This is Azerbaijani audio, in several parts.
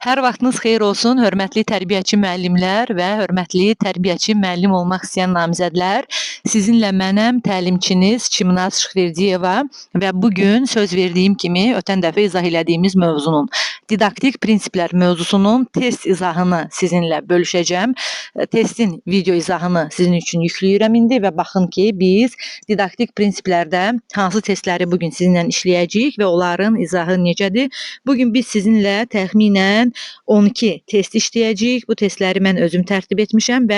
Hər vaxtınız xeyir olsun, hörmətli tərbiyəçi müəllimlər və hörmətli tərbiyəçi müəllim olmaq istəyən namizədlər. Sizinlə mənəm, təlimçiniz Çimnaz Şıxverdiyeva və bugün söz verdiyim kimi ötən dəfə izah elədiyimiz mövzunun, didaktik prinsiplər mövzusunun test izahını sizinlə bölüşəcəm. Testin video izahını sizin üçün yükləyirəm indi və baxın ki, biz didaktik prinsiplərdə hansı testləri bugün sizinlə işləyəcəyik və onların izahı necədir? Bugün biz sizinlə təxminən 12 test işləyəcəyik. Bu testləri mən özüm tərtib etmişəm və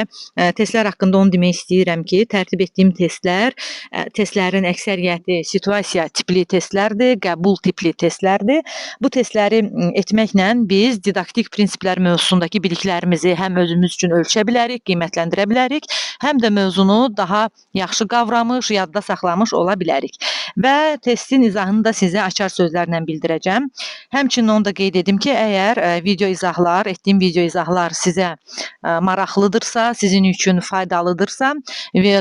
testlər haqqında onu demək istəyirəm ki, tərtib etdiyim testlərin əksəriyyəti situasiya tipli testlərdir, qəbul tipli testlərdir. Bu testləri etməklə biz didaktik prinsiplər mövzusundakı biliklərimizi həm özümüz üçün ölçə bilərik, qiymətləndirə bilərik, həm də mövzunu daha yaxşı qavramış, yadda saxlamış ola bilərik. Və testin izahını da sizə açar sözlərlə bildirəcəm. Həmçinin onu da qeyd edim ki, əgər etdiyim video izahlar sizə maraqlıdırsa, sizin üçün faydalıdırsa,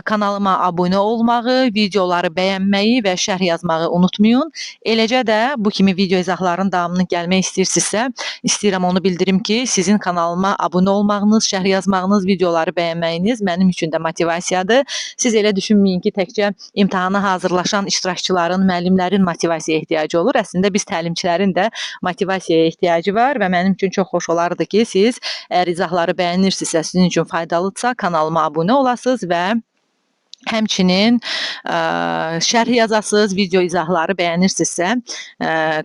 kanalıma abunə olmağı, videoları bəyənməyi və şərh yazmağı unutmayın. Eləcə də bu kimi video izahların davamını gəlmək istəyirsinizsə, istəyirəm onu bildirim ki, sizin kanalıma abunə olmağınız, şərh yazmağınız, videoları bəyənməyiniz mənim üçün də motivasiyadır. Siz elə düşünməyin ki, təkcə imtahana hazırlaşan iştirakçıların, müəllimlərin motivasiyaya ehtiyacı olur. Əslində biz təlimçilərin də motivasiyaya ehtiyacı var və mənim üçün çox xoş olardı ki, siz əgər izahları bəyənirsinizsə, sizin üçün faydalıdırsa, kanalıma abunə olasınız və həmçinin şərh yazasınız, video izahları bəyənirsinizsə,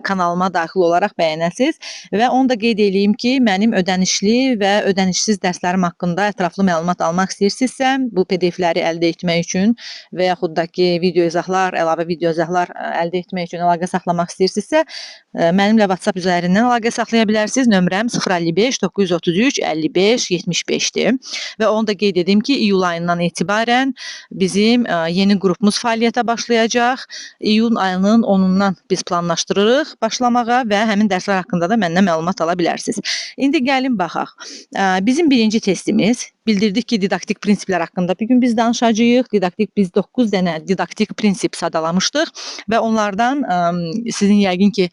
kanalıma daxil olaraq bəyənəsiniz və onu da qeyd edeyim ki, mənim ödənişli və ödənişsiz dərslərim haqqında ətraflı məlumat almaq istəyirsinizsə, bu PDF-ləri əldə etmək üçün və yaxud da ki, video izahlar, əlavə video izahlar əldə etmək üçün əlaqə saxlamaq istəyirsinizsə, mənimlə WhatsApp üzərindən əlaqə saxlaya bilərsiniz. Nömrəm 055 933 55 75-dir və onu da qeyd edeyim ki, iyul ayından etibarən bizim yeni qrupumuz fəaliyyətə başlayacaq. İyun ayının 10-undan biz planlaşdırırıq başlamağa və həmin dərslər haqqında da məndən məlumat ala bilərsiniz. İndi gəlin baxaq. Bizim birinci testimiz bildirdik ki, didaktik prinsiplər haqqında bugün biz danışacağıq. Biz 9 dənə didaktik prinsip sadalamışdıq və onlardan sizin yəqin ki,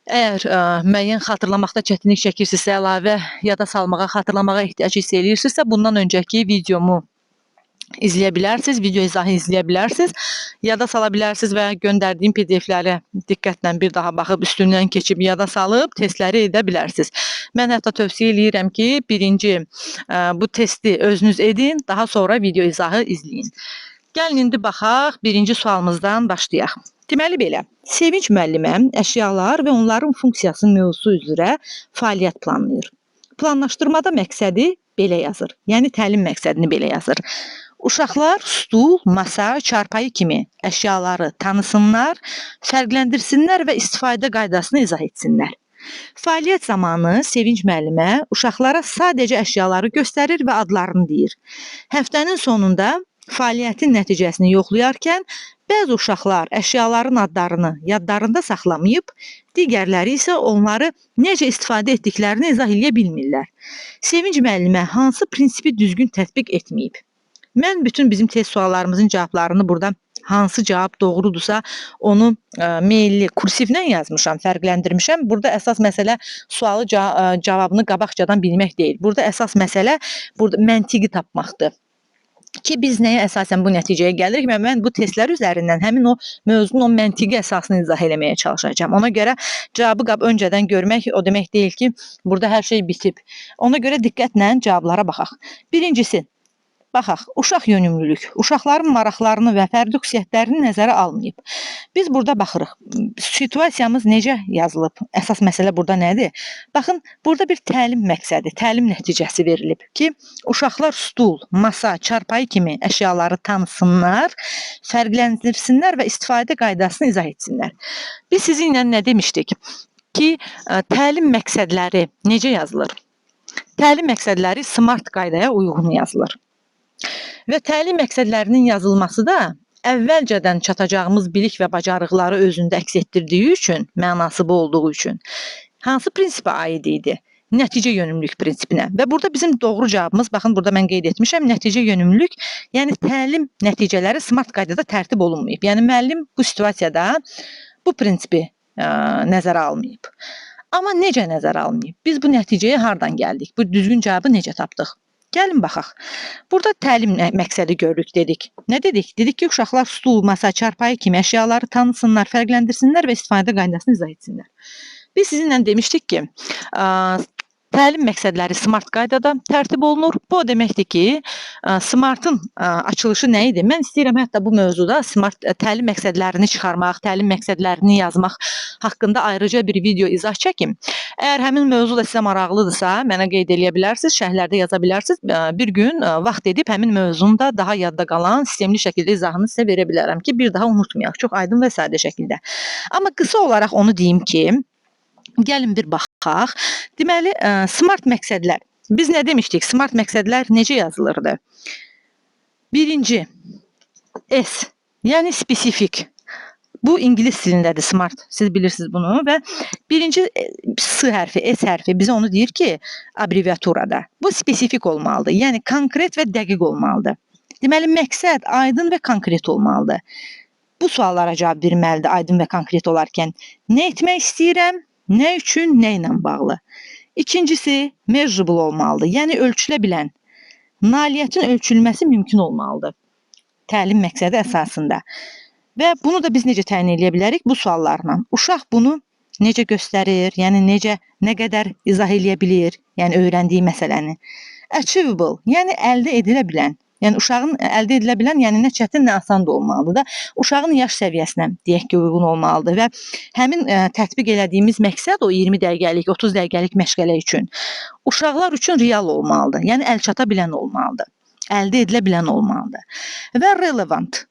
əgər müəyyən xatırlamaqda çətinlik çəkirsinizsə, əlavə yada salmağa, xatırlamağa ehtiyac hiss eləyirsinizsə, bundan öncəki videomu izləyə bilərsiniz, video izahı izləyə bilərsiniz, yada sala bilərsiniz və göndərdiyim PDF-ləri diqqətlə bir daha baxıb, üstündən keçib yada salıb testləri edə bilərsiniz. Mən hətta tövsiyə eləyirəm ki, birinci bu testi özünüz edin, daha sonra video izahı izləyin. Gəlin indi baxaq, birinci sualımızdan başlayaq. Deməli belə, Sevinç müəllimə əşyalar və onların funksiyası mövzusu üzrə fəaliyyət planlayır. Planlaşdırmada məqsədi belə yazır, yəni təlim məqsədini belə yazır. Uşaqlar stul, masa, çarpayı kimi əşyaları tanısınlar, fərqləndirsinlər və istifadə qaydasını izah etsinlər. Fəaliyyət zamanı Sevinç müəllimə uşaqlara sadəcə əşyaları göstərir və adlarını deyir. Həftənin sonunda fəaliyyətin nəticəsini yoxlayarkən bəzi uşaqlar əşyaların adlarını yadlarında saxlamayıb, digərləri isə onları necə istifadə etdiklərini izah edə bilmirlər. Sevinç müəllimə hansı prinsipi düzgün tətbiq etməyib? Mən bütün bizim test suallarımızın cavablarını burada hansı cavab doğrudursa onu meylli kursivlə yazmışam, fərqləndirmişəm. Burada əsas məsələ sualı cavabını qabaqcadan bilmək deyil. Burada əsas məsələ məntiqi tapmaqdır. Ki biz nəyə əsasən bu nəticəyə gəlirik və mən bu testlər üzərindən həmin o mövzunun o məntiqi əsasını izah eləməyə çalışacağam. Ona görə cavabı öncədən görmək o demək deyil ki, burada hər şey bitib. Ona görə diqqətlə cavablara baxaq. Birincisi, baxaq, uşaq yönümlülük, uşaqların maraqlarını və fərdi xüsusiyyətlərini nəzərə almayıb. Biz burada baxırıq, situasiyamız necə yazılıb, əsas məsələ burada nədir? Baxın, burada bir təlim məqsədi, təlim nəticəsi verilib ki, uşaqlar stul, masa, çarpayı kimi əşyaları tanısınlar, fərqləndirsinlər və istifadə qaydasını izah etsinlər. Biz sizinlə nə demişdik? Ki, təlim məqsədləri necə yazılır? Təlim məqsədləri SMART qaydaya uyğun yazılır. Və təlim məqsədlərinin yazılması da əvvəlcədən çatacağımız bilik və bacarıqları özündə əks etdirdiyi üçün, mənası bu olduğu üçün hansı prinsipə aid idi? Nəticə yönümlülük prinsipinə. Və burada bizim doğru cavabımız, baxın burada mən qeyd etmişəm, nəticə yönümlülük, yəni təlim nəticələri SMART qaydada tərtib olunmayıb. Yəni müəllim bu situasiyada bu prinsipi nəzərə almayıb. Amma necə nəzərə alınmayıb? Biz bu nəticəyə hardan gəldik? Bu düzgün cavabı necə tapdıq? Gəlin baxaq. Burada təlim məqsədi görürük dedik. Nə dedik? Dedik ki, uşaqlar stul, masa, çarpayı kimi əşyaları tanısınlar, fərqləndirsinlər və istifadə qaydasını izah etsinlər. Biz sizinlə demişdik ki, təlim məqsədləri smart qaydada tərtib olunur. Bu o deməkdir ki, smartın açılışı nə idi? Mən istəyirəm hətta bu mövzuda smart təlim məqsədlərini çıxarmaq, təlim məqsədlərini yazmaq haqqında ayrıca bir video izah çəkim. Əgər həmin mövzu da sizə maraqlıdırsa, mənə qeyd edə bilərsiniz, şərhlərdə yaza bilərsiniz. Bir gün vaxt edib həmin mövzunu da daha yadda qalan, sistemli şəkildə izahını sizə verə bilərəm ki, bir daha unutmayaq. Çox aydın və sadə şəkildə. Amma qısa olaraq onu deyim ki, gəlin bir baxaq. Deməli, smart məqsədlər. Biz nə demişdik? Smart məqsədlər necə yazılırdı? Birinci, S, yəni spesifik. Bu ingilis dilindədir smart. Siz bilirsiniz bunu və birinci S hərfi, S hərfi bizə onu deyir ki, abreviaturada. Bu spesifik olmalıdır. Yəni konkret və dəqiq olmalıdır. Deməli, məqsəd aydın və konkret olmalıdır. Bu suallara cavab verməlidir aydın və konkret olarkən. Nə etmək istəyirəm? Nə üçün, nə ilə bağlı? İkincisi, measurable olmalıdır. Yəni, ölçülə bilən. Nailiyyətin ölçülməsi mümkün olmalıdır. Təlim məqsədi əsasında. Və bunu da biz necə təyin edə bilərik? Bu suallarla. Uşaq bunu necə göstərir? Yəni, nə qədər izah edə bilir? Yəni, öyrəndiyi məsələni. Achievable, yəni əldə edilə bilən. Yəni, uşağın əldə edilə bilən, yəni nə çətin, nə asan da olmalıdır da. Uşağın yaş səviyyəsinə, deyək ki, uyğun olmalıdır və həmin tətbiq elədiyimiz məqsəd o 20 dəqiqəlik, 30 dəqiqəlik məşğələ üçün uşaqlar üçün real olmalıdır. Yəni, əl çata bilən olmalıdır. Əldə edilə bilən olmalıdır. Və relevant.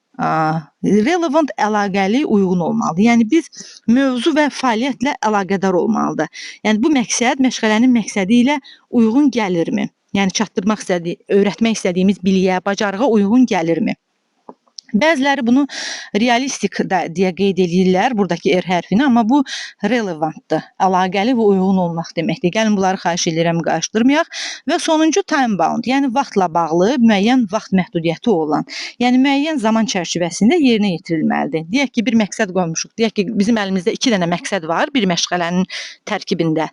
Relevant əlaqəli uyğun olmalıdır. Yəni, biz mövzu və fəaliyyətlə əlaqədar olmalıdır. Yəni, bu məqsəd məşğələnin məqsədi ilə uyğun gəlirmi? Yəni, çatdırmaq öyrətmək istədiyimiz biliyə, bacarığa uyğun gəlirmi? Bəziləri bunu realistik deyə qeyd edirlər, buradakı R hərfini, amma bu relevantdır, əlaqəli və uyğun olmaq deməkdir. Gəlin, bunları xahiş edirəm, qarışdırmayaq. Və sonuncu time bound, yəni vaxtla bağlı müəyyən vaxt məhdudiyyəti olan, yəni müəyyən zaman çərçivəsində yerinə yetirilməlidir. Deyək ki, bir məqsəd qoymuşuq, deyək ki, bizim əlimizdə 2 dənə məqsəd var bir məşğələnin tərkibində.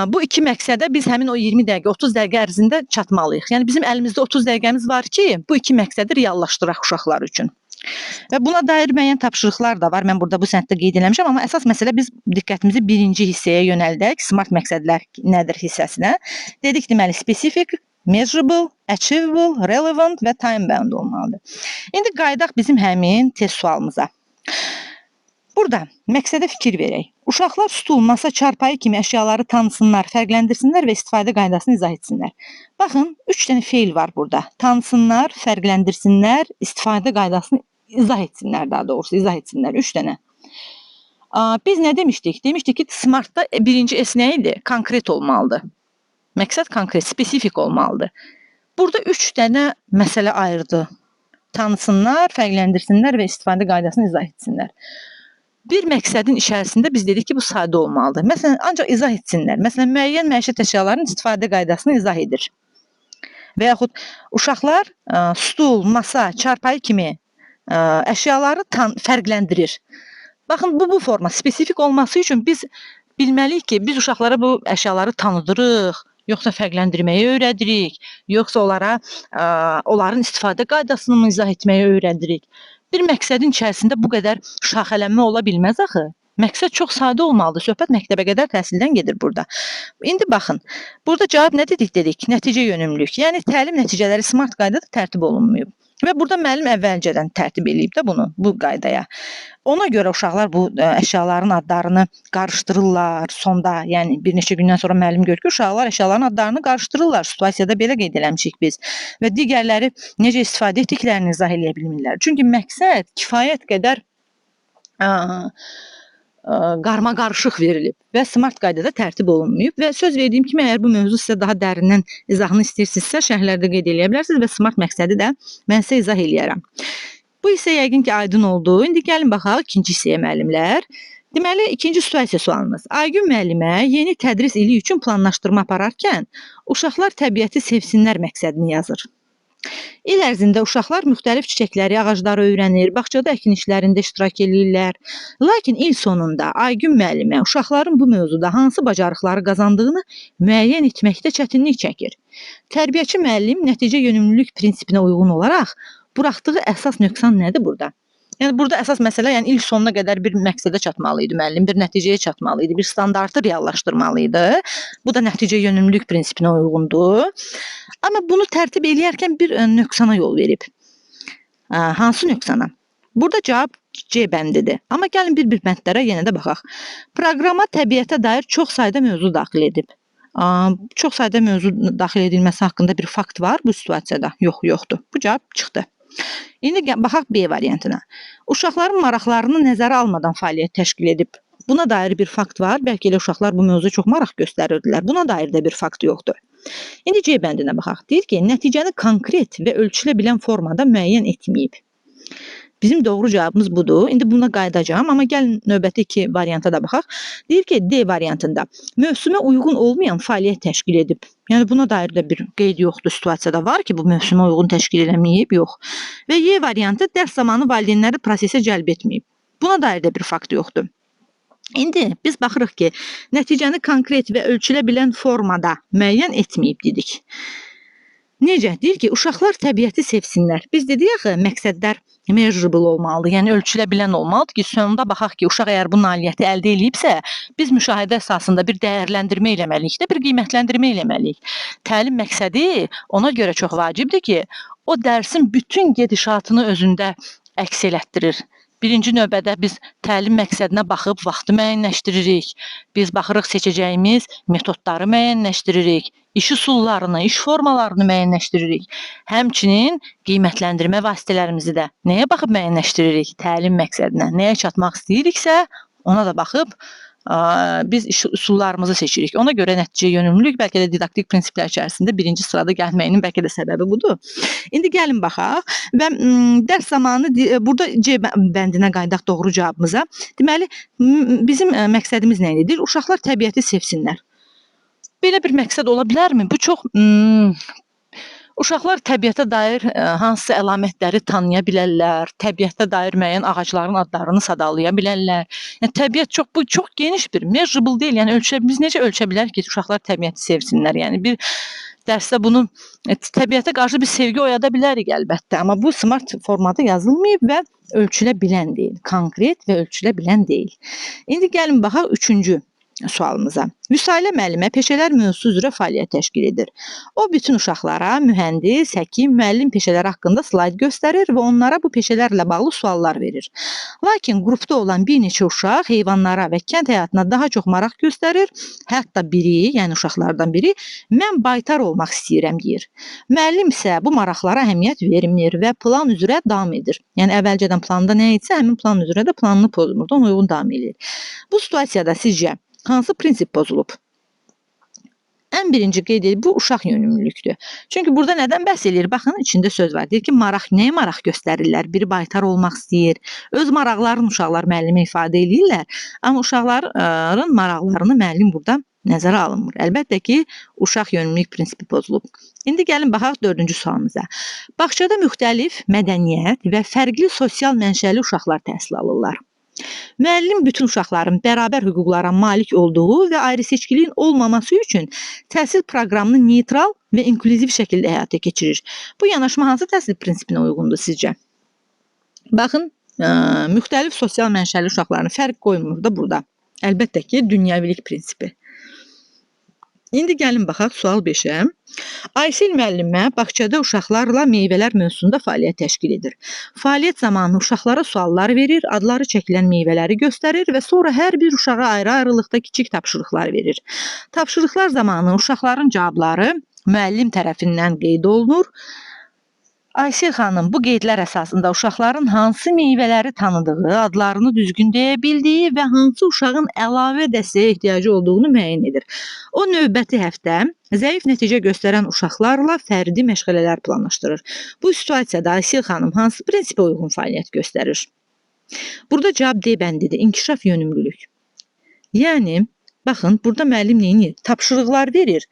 Bu 2 məqsədə biz həmin o 20 dəqiqə, 30 dəqiqə ərzində çatmalıyıq. Yəni, bizim əlimizdə 30 dəqiqəmiz var ki, bu 2 məqsədi reallaşdıraq uşaqlar üçün. Və buna dair müəyyən tapşırıqlar da var. Mən burada bu sənətdə qeyd eləmişəm, amma əsas məsələ biz diqqətimizi birinci hissəyə yönəldək, smart məqsədlər nədir hissəsinə. Dedik, deməli, specific, measurable, achievable, relevant və time bound olmalıdır. İndi qaydaq bizim həmin test sualımıza. Burada məqsədə fikir verək. Uşaqlar stul, masa, çarpayı kimi əşyaları tanısınlar, fərqləndirsinlər və istifadə qaydasını izah etsinlər. Baxın, 3 dənə feil var burada. Tanısınlar, fərqləndirsinlər, istifadə qaydasını izah etsinlər, daha doğrusu izah etsinlər. 3 dənə. Biz nə demişdik? Demişdik ki, smartda birinci S nə idi? Konkret olmalıdır. Məqsəd konkret, spesifik olmalıdır. Burada 3 dənə məsələ ayırdı. Tanısınlar, fərqləndirsinlər və istifadə qaydasını izah etsinlər. Bir məqsədin içərisində biz dedik ki, bu sadə olmalıdır. Məsələn, ancaq izah etsinlər. Məsələn, müəyyən məişət əşyalarının istifadə qaydasını izah edir. Və yaxud uşaqlar stul, masa, çarpayı kimi əşyaları fərqləndirir. Baxın, bu forma spesifik olması üçün biz bilməliyik ki, biz uşaqlara bu əşyaları tanıdırıq, yoxsa fərqləndirməyi öyrədirik, yoxsa onların istifadə qaydasını mı izah etməyi öyrədirik. Bir məqsədin içərisində bu qədər şaxələnmə ola bilməz axı. Məqsəd çox sadə olmalıdır. Söhbət məktəbə qədər təhsildən gedir burada. İndi baxın, burada cavab nə dedik? Nəticə yönümlülük. Yəni, təlim nəticələri smart qaydada tərtib olunmayıb. Və burada müəllim əvvəlcədən tərtib edib də bunu, bu qaydaya. Ona görə uşaqlar bu əşyaların adlarını qarışdırırlar sonda. Yəni, bir neçə gündən sonra müəllim görür ki, uşaqlar əşyaların adlarını qarışdırırlar. Situasiyada belə qeyd eləmişik biz. Və digərləri necə istifadə etdiklərini izah edə bilmirlər. Çünki məqsəd kifayət qədər qarma-qarışıq verilib və smart qaydada tərtib olunmayıb və söz verdiyim kimi, əgər bu mövzu sizə daha dərindən izahını istəyirsinizsə, şərhlərdə qeyd eləyə bilərsiniz və smart məqsədi də mən sizə izah eləyərəm. Bu isə yəqin ki, aydın oldu. İndi gəlin baxaq ikinci hissəyə müəllimlər. Deməli, ikinci situasiya sualımız. Aygün müəllimə yeni tədris ili üçün planlaşdırma apararkən uşaqlar təbiəti sevsinlər məqsədini yazır. İl ərzində uşaqlar müxtəlif çiçəkləri, ağacları öyrənir, bağçada əkin işlərində iştirak edirlər. Lakin il sonunda Aygün müəllimə uşaqların bu mövzuda hansı bacarıqları qazandığını müəyyən etməkdə çətinlik çəkir. Tərbiyəçi müəllim nəticə yönümlülük prinsipinə uyğun olaraq buraxdığı əsas nöqsan nədir burada? Yəni burada əsas məsələ, yəni il sonuna qədər bir məqsədə çatmalı idi müəllim, bir nəticəyə çatmalı idi, bir standartı reallaşdırmalı idi. Bu da nəticə yönümlülük prinsipinə uyğundur. Amma bunu tərtib eləyərkən bir nöqsana yol verib. Hansı nöqsana? Burada cavab C bəndidir. Amma gəlin bir bəndlərə yenə də baxaq. Proqrama təbiətə dair çox sayda mövzu daxil edib. Çox sayda mövzu daxil edilməsi haqqında bir fakt var bu situasiyada. Yoxdur. Bu cavab çıxdı. İndi baxaq B variantına. Uşaqların maraqlarını nəzərə almadan fəaliyyət təşkil edib. Buna dair bir fakt var. Bəlkə elə uşaqlar bu mövzuya çox maraq göstərirdilər. Buna dair də bir fakt yoxdur. İndi C bəndinə baxaq. Deyir ki, nəticəni konkret və ölçülə bilən formada müəyyən etməyib. Bizim doğru cavabımız budur. İndi buna qayıdacağam, amma gəlin növbəti 2 varianta da baxaq. Deyir ki, D variantında mövsümə uyğun olmayan fəaliyyət təşkil edib. Yəni buna dair də bir qeyd yoxdur. Situasiyada var ki, bu mövsümə uyğun təşkil eləməyib, yox. Və Y variantı dərs zamanı valideynləri prosesə cəlb etməyib. Buna dair də bir fakt yoxdur. İndi biz baxırıq ki, nəticəni konkret və ölçülə bilən formada müəyyən etməyib dedik. Necə? Deyir ki, uşaqlar təbiəti sevsinlər. Biz dedik axı, məqsədlər measurable olmalıdır, yəni ölçülə bilən olmalıdır ki, sonunda baxaq ki, uşaq əgər bu nailiyyəti əldə edibsə, biz müşahidə əsasında bir dəyərləndirmə eləməliyik də, bir qiymətləndirmə eləməliyik. Təlim məqsədi ona görə çox vacibdir ki, o dərsin bütün gedişatını özündə əks elətdirir. Birinci növbədə biz təlim məqsədinə baxıb vaxtı müəyyənləşdiririk. Biz baxırıq seçəcəyimiz metodları müəyyənləşdiririk. İş üsullarını, iş formalarını müəyyənləşdiririk. Həmçinin qiymətləndirmə vasitələrimizi də nəyə baxıb müəyyənləşdiririk? Təlim məqsədinə. Nəyə çatmaq istəyiriksə, ona da baxıb biz iş üsullarımızı seçirik. Ona görə nəticə yönümlülük bəlkə də didaktik prinsiplər içərisində birinci sırada gəlməyinin bəlkə də səbəbi budur. İndi gəlin baxaq və dərs zamanı burada C bəndinə qayıdaq doğru cavabımıza. Deməli, bizim məqsədimiz nə idi? Uşaqlar təbiəti sevsinlər. Belə bir məqsəd ola bilərmi? Bu çox uşaqlar təbiətə dair hansı əlamətləri tanıya bilərlər, təbiətə dair müəyyən ağacların adlarını sadalaya bilərlər. Yəni təbiət bu çox geniş bir measurable deyil. Yəni biz necə ölçə bilərik ki, uşaqlar təbiəti sevsinlər? Yəni bir dərsdə bunu təbiətə qarşı bir sevgi oyada bilərik əlbəttə, amma bu smart formada yazılmayıb və ölçülə bilən deyil, konkret və ölçülə bilən deyil. İndi gəlin baxaq 3-cü sualımıza. Vüsailə müəllimə peşələr mövzusu üzrə fəaliyyət təşkil edir. O bütün uşaqlara mühəndis, həkim, müəllim peşələri haqqında slayd göstərir və onlara bu peşələrlə bağlı suallar verir. Lakin qrupda olan bir neçə uşaq heyvanlara və kənd həyatına daha çox maraq göstərir. Hətta biri, yəni uşaqlardan biri, mən baytar olmaq istəyirəm deyir. Müəllim isə bu maraqlara əhəmiyyət vermir və plan üzrə davam edir. Yəni əvvəlcədən planda nə idisə, həmin plan üzrə də planını pozmur, ona uyğun davam edir. Bu situasiyada sizcə hansı prinsip pozulub? Ən birinci qeyd edib, bu uşaq yönümlülükdür. Çünki burada nədən bəhs edir? Baxın, içində söz var. Deyir ki, nəyə maraq göstərirlər? Biri baytar olmaq istəyir. Öz maraqlarını uşaqlar müəllimə ifadə edirlər. Amma uşaqların maraqlarını müəllim burada nəzərə alınmır. Əlbəttə ki, uşaq yönümlülük prinsipi pozulub. İndi gəlin baxaq 4-cü sualımıza. Bağçada müxtəlif mədəniyyət və fərqli sosial mənşəli uşaqlar təhsil alırlar. Müəllim bütün uşaqların bərabər hüquqlara malik olduğu və ayrı-seçkiliyin olmaması üçün təhsil proqramını neytral və inklüziv şəkildə həyata keçirir. Bu yanaşma hansı təhsil prinsipinə uyğundur sizcə? Baxın, müxtəlif sosial mənşəli uşaqların fərq qoymur da burada. Əlbəttə ki, dünyəvilik prinsipi. İndi gəlin baxaq sual 5-ə. Aysil müəllimə bağçada uşaqlarla meyvələr mövzusunda fəaliyyət təşkil edir. Fəaliyyət zamanı uşaqlara suallar verir, adları çəkilən meyvələri göstərir və sonra hər bir uşağa ayrı-ayrılıqda kiçik tapşırıqlar verir. Tapşırıqlar zamanı uşaqların cavabları müəllim tərəfindən qeyd olunur. Aysil xanım bu qeydlər əsasında uşaqların hansı meyvələri tanıdığı, adlarını düzgün deyə bildiyi və hansı uşağın əlavə dəstəyə ehtiyacı olduğunu müəyyən edir. O növbəti həftə zəif nəticə göstərən uşaqlarla fərdi məşğələlər planlaşdırır. Bu situasiyada Aysil xanım hansı prinsipə uyğun fəaliyyət göstərir? Burada cavab D bəndidir, inkişaf yönümlülük. Yəni, baxın, burada müəllim neyini? Tapşırıqlar verir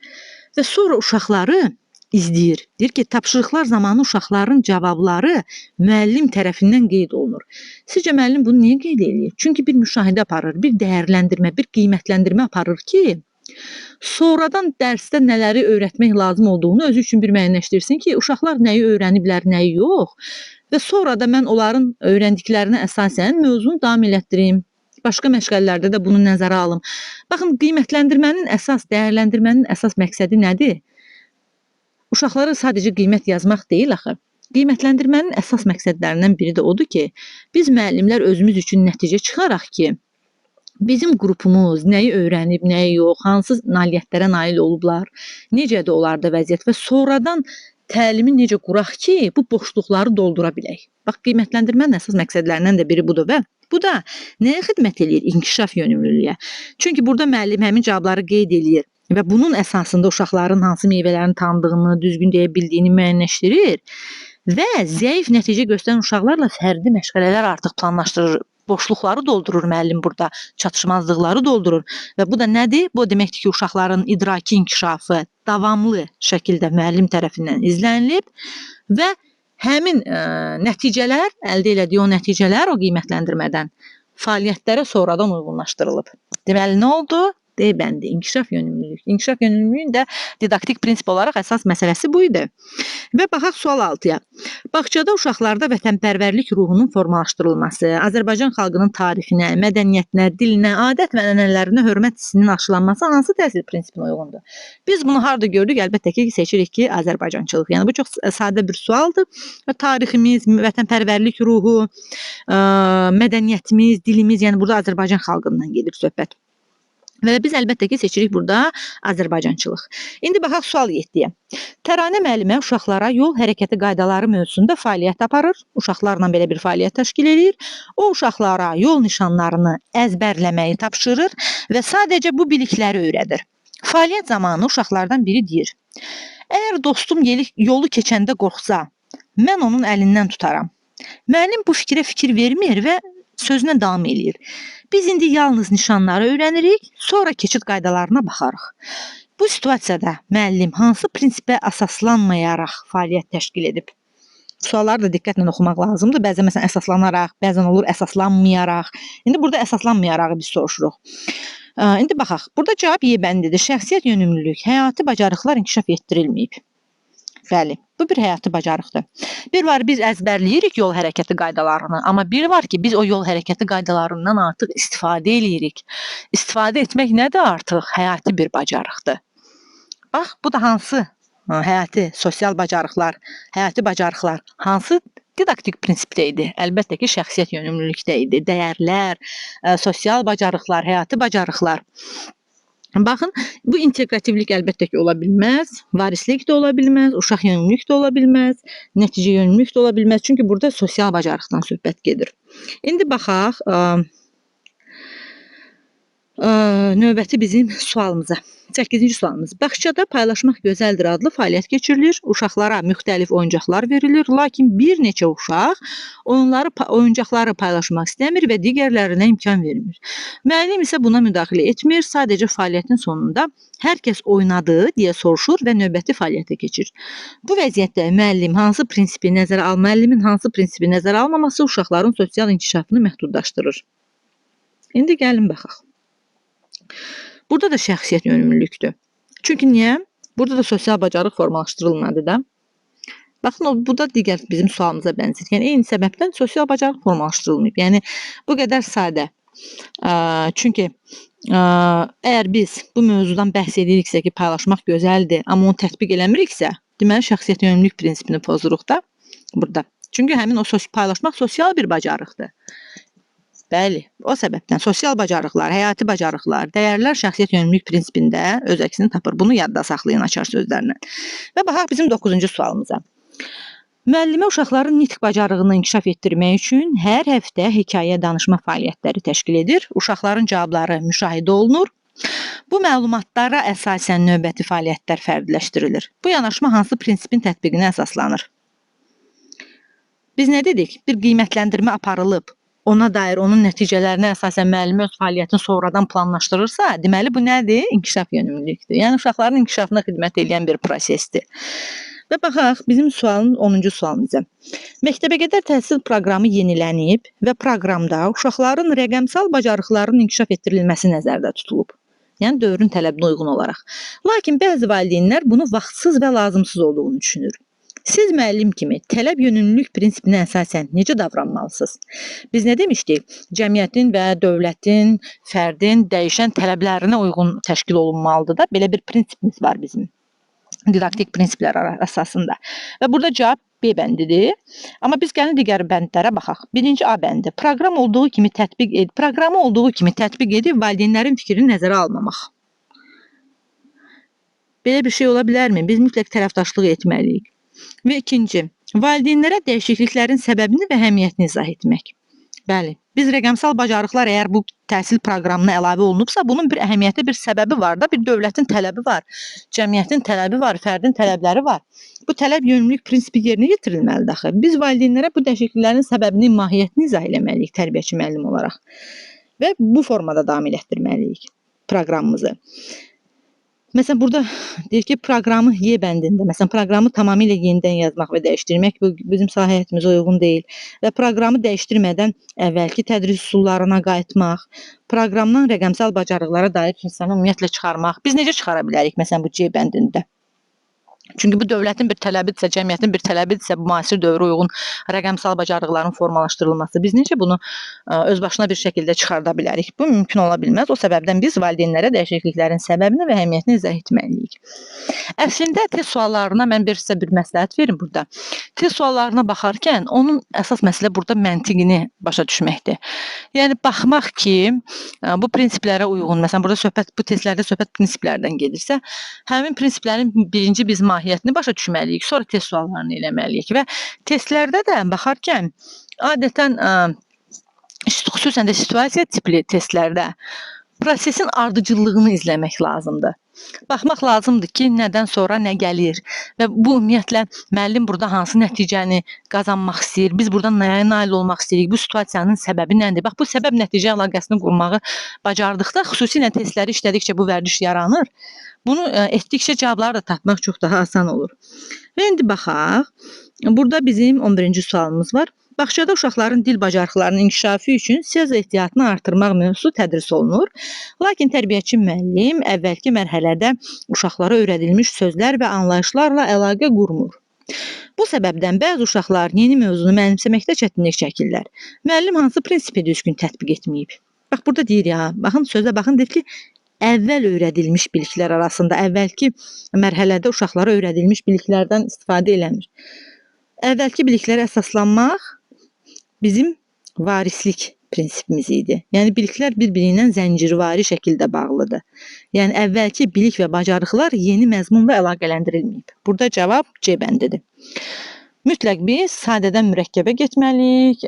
və sonra uşaqları izləyir. Deyir ki, tapşırıqlar zamanı uşaqların cavabları müəllim tərəfindən qeyd olunur. Sizcə müəllim bunu niyə qeyd edir? Çünki bir müşahidə aparır, bir dəyərləndirmə, bir qiymətləndirmə aparır ki, sonradan dərsdə nələri öyrətmək lazım olduğunu özü üçün bir müəyyənləşdirsin ki, uşaqlar nəyi öyrəniblər, nəyi yox. Və sonra da mən onların öyrəndiklərinə əsasən mövzunu davam elətdirim. Başqa məşğələlərdə də bunu nəzərə alım. Baxın, qiymətləndirmənin əsas, dəyərləndirmənin əsas məqsədi nədir? Uşaqlara sadəcə qiymət yazmaq deyil axı. Qiymətləndirmənin əsas məqsədlərindən biri də odur ki, biz müəllimlər özümüz üçün nəticə çıxaraq ki, bizim qrupumuz nəyi öyrənib, nəyi yox, hansı nailiyyətlərə nail olublar, necədir onlarda vəziyyət və sonradan təlimi necə quraq ki, bu boşluqları doldura bilək. Bax, qiymətləndirmənin əsas məqsədlərindən də biri budur və bu da nəyə xidmət eləyir? İnkişaf yönümlülüyə. Çünki burada müəllim həmin cavabları qeyd eləyir və bunun əsasında uşaqların hansı meyvələrini tanıdığını, düzgün deyə bildiyini müəyyənləşdirir və zəif nəticə göstərən uşaqlarla fərdi məşğələlər artıq planlaşdırır. Boşluqları doldurur müəllim burada, çatışmazlıqları doldurur və bu da nədir? Bu deməkdir ki, uşaqların idraki inkişafı davamlı şəkildə müəllim tərəfindən izlənilib və həmin nəticələr, əldə elədiyi o nəticələr o qiymətləndirmədən fəaliyyətlərə sonradan uyğunlaşdırılıb. Deməli, nə oldu? D bəndi, inkişaf yönümlülük. İnkişaf yönümlülüyün də didaktik prinsip olaraq əsas məsələsi bu idi. Və baxaq sual 6-ya. Bağçada uşaqlarda vətənpərvərlik ruhunun formalaşdırılması, Azərbaycan xalqının tarixinə, mədəniyyətinə, dilinə, adət və ənənələrinə hörmət hissinin aşılanması hansı təhsil prinsipinə uyğundur? Biz bunu harda gördük? Əlbəttə ki, seçirik ki, Azərbaycançılıq. Yəni, bu çox sadə bir sualdır. Tariximiz, vətənpərvərlik ruhu, mədəniyyətimiz, dilimiz, yəni burada Azərbaycan xalqından gedir söhbət. Və biz əlbəttə ki, seçirik burada Azərbaycançılıq. İndi baxaq sual 7-yə. Təranə müəllimə uşaqlara yol hərəkəti qaydaları mövzusunda fəaliyyət aparır. Uşaqlarla belə bir fəaliyyət təşkil edir. O uşaqlara yol nişanlarını əzbərləməyi tapşırır və sadəcə bu bilikləri öyrədir. Fəaliyyət zamanı uşaqlardan biri deyir: "Əgər dostum yolu keçəndə qorxsa, mən onun əlindən tutaram." Müəllim bu fikrə fikir vermir və sözünə davam eləyir. Biz indi yalnız nişanları öyrənirik, sonra keçid qaydalarına baxarıq. Bu situasiyada müəllim hansı prinsipə əsaslanmayaraq fəaliyyət təşkil edib? Sualları da diqqətlə oxumaq lazımdır. Bəzən məsələn əsaslanaraq, bəzən olur əsaslanmayaraq. İndi burada əsaslanmayaraq biz soruşuruq. İndi baxaq. Burada cavab Y bəndidir. Şəxsiyyət yönümlülük, həyati bacarıqlar inkişaf etdirilməyib. Bəli, bu bir həyati bacarıqdır. Bir var, biz əzbərləyirik yol hərəkəti qaydalarını, amma bir var ki, biz o yol hərəkəti qaydalarından artıq istifadə eləyirik. İstifadə etmək nədir artıq? Həyati bir bacarıqdır. Bax, bu da hansı həyati, sosial bacarıqlar, həyati bacarıqlar hansı didaktik prinsipdə idi? Əlbəttə ki, şəxsiyyət yönümlülükdə idi. Dəyərlər, sosial bacarıqlar, həyati bacarıqlar. Baxın, bu integrativlik əlbəttə ki, ola bilməz, varislik də ola bilməz, uşaq yönümlülük də ola bilməz, nəticə yönümlülük də ola bilməz. Çünki burada sosial bacarıqdan söhbət gedir. İndi baxaq növbəti bizim sualımıza. 8-ci sualımız. Bağçada paylaşmaq gözəldir adlı fəaliyyət keçirilir. Uşaqlara müxtəlif oyuncaqlar verilir, lakin bir neçə uşaq oyuncaqları paylaşmaq istəmir və digərlərinə imkan vermir. Müəllim isə buna müdaxilə etmir, sadəcə fəaliyyətin sonunda hər kəs oynadı deyə soruşur və növbəti fəaliyyətə keçir. Bu vəziyyətdə müəllimin hansı prinsipi nəzərə almaması uşaqların sosial inkişafını məhdudlaşdırır. İndi gəlin baxaq. Burada da şəxsiyyət yönümlülükdür. Çünki niyə? Burada da sosial bacarıq formalaşdırılmadı da. Baxın, bu da digər bizim sualımıza bənzər. Yəni, eyni səbəbdən sosial bacarıq formalaşdırılmayıb. Yəni, bu qədər sadə. Çünki əgər biz bu mövzudan bəhs ediriksə ki, paylaşmaq gözəldir, amma onu tətbiq eləmiriksə, deməli, şəxsiyyət yönümlülük prinsipini pozuruq da burada. Çünki həmin o paylaşmaq sosial bir bacarıqdır. Bəli, o səbəbdən sosial bacarıqlar, həyati bacarıqlar, dəyərlər şəxsiyyət yönümlülük prinsipində öz əksini tapır. Bunu yadda saxlayın açar sözlərlə. Və baxaq bizim 9-cu sualımıza. Müəllimə uşaqların nitq bacarığını inkişaf etdirmək üçün hər həftə hekayə danışma fəaliyyətləri təşkil edir. Uşaqların cavabları müşahidə olunur. Bu məlumatlara əsasən növbəti fəaliyyətlər fərdiləşdirilir. Bu yanaşma hansı prinsipin tətbiqinə əsaslanır? Biz nə dedik? Bir qiymətləndirmə aparılıb. ona dair onun nəticələrinə əsasən müəllim öz fəaliyyətini sonradan planlaşdırırsa, deməli bu nədir? İnkişaf yönümlülükdür. Yəni uşaqların inkişafına xidmət edən bir prosesdir. Və baxaq bizim sualın 10-cu sualımıza. Məktəbəqədər təhsil proqramı yenilənib və proqramda uşaqların rəqəmsal bacarıqlarının inkişaf etdirilməsi nəzərdə tutulub. Yəni dövrün tələbinə uyğun olaraq. Lakin bəzi valideynlər bunu vaxtsız və lazımsız olduğunu düşünür. Siz müəllim kimi tələb yönümlülük prinsipinə əsasən necə davranmalısınız? Biz nə demişdik? Cəmiyyətin və dövlətin, fərdin dəyişən tələblərinə uyğun təşkil olunmalıdır da. Belə bir prinsipimiz var bizim. Didaktik prinsiplər əsasında. Və burada cavab B bəndidir. Amma biz gəlin digər bəndlərə baxaq. Birinci A bəndi. Proqramı olduğu kimi tətbiq edib valideynlərin fikrini nəzərə almamaq. Belə bir şey ola bilərmi? Biz mütləq tərəfdaşlıq etməliyik. Və ikinci, valideynlərə dəyişikliklərin səbəbini və əhəmiyyətini izah etmək. Bəli, biz rəqəmsal bacarıqlar əgər bu təhsil proqramına əlavə olunubsa, bunun bir əhəmiyyəti, bir səbəbi var da, bir dövlətin tələbi var, cəmiyyətin tələbi var, fərdin tələbləri var. Bu tələb yönümlülük prinsipi yerinə yetirilməlidir axı. Biz valideynlərə bu dəyişikliklərin səbəbini, mahiyyətini izah eləməliyik tərbiyəçi müəllim olaraq. Və bu formada davam etdirməliyik proqramımızı. Məsələn, burada deyir ki, proqramı Y bəndində, məsələn, proqramı tamamilə yenidən yazmaq və dəyişdirmək bu bizim səlahiyyətimizə uyğun deyil və proqramı dəyişdirmədən əvvəlki tədris üsullarına qayıtmaq, proqramdan rəqəmsal bacarıqlara dair insanı ümumiyyətlə çıxarmaq. Biz necə çıxara bilərik, məsələn, bu C bəndində? Çünki bu dövlətin bir tələbidirsə, cəmiyyətin bir tələbidirsə, bu müasir dövrə uyğun rəqəmsal bacarıqların formalaşdırılması, biz necə bunu öz başına bir şəkildə çıxarda bilərik? Bu mümkün ola bilməz. O səbəbdən biz valideynlərə dəyişikliklərin səbəbini və əhəmiyyətini izah etməliyik. Əslində test suallarına mən sizə bir məsləhət verim burada. Test suallarına baxarkən onun əsas məsələ burada məntiqini başa düşməkdir. Yəni baxmaq ki, bu prinsiplərə uyğun, məsələn, burada bu testlərdə söhbət prinsiplərdən gedirsə, həmin prinsiplərin birinci biz mahiyyətini başa düşməliyik, sonra test suallarını eləməliyik və testlərdə də baxarkən adətən xüsusən də situasiya tipli testlərdə prosesin ardıcıllığını izləmək lazımdır. Baxmaq lazımdır ki, nədən sonra nə gəlir və bu ümumiyyətlə müəllim burada hansı nəticəni qazanmaq istəyir, biz burada nəyə nail olmaq istəyirik, bu situasiyanın səbəbi nədir? Bax, bu səbəb-nəticə əlaqəsini qurmağı bacardıqda, xüsusilə testləri işlədikcə bu vərdiş yaranır. Bunu etdikcə cavabları da tapmaq çox daha asan olur. Və indi baxaq, burada bizim 11-ci sualımız var. Bağçada uşaqların dil bacarıqlarının inkişafı üçün söz ehtiyatını artırmaq mövzusu tədris olunur. Lakin tərbiyəçi müəllim əvvəlki mərhələdə uşaqlara öyrədilmiş sözlər və anlayışlarla əlaqə qurmur. Bu səbəbdən bəzi uşaqlar yeni mövzunu mənimsəməkdə çətinlik çəkirlər. Müəllim hansı prinsipi düzgün tətbiq etməyib? Bax, burada deyir ya, baxın sözə baxın, deyir ki, əvvəl öyrədilmiş biliklər arasında, əvvəlki mərhələdə uşaqlara öyrədilmiş biliklərdən istifadə eləmir. Əvvəlki biliklərə əsaslanmaq bizim varislik prinsipimiz idi. Yəni, biliklər bir-biri ilə zəncirvari şəkildə bağlıdır. Yəni, əvvəlki bilik və bacarıqlar yeni məzmunla əlaqələndirilməyib. Burada cavab C bəndidir. Mütləq biz sadədən mürəkkəbə getməliyik,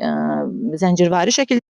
zəncirvari şəkildə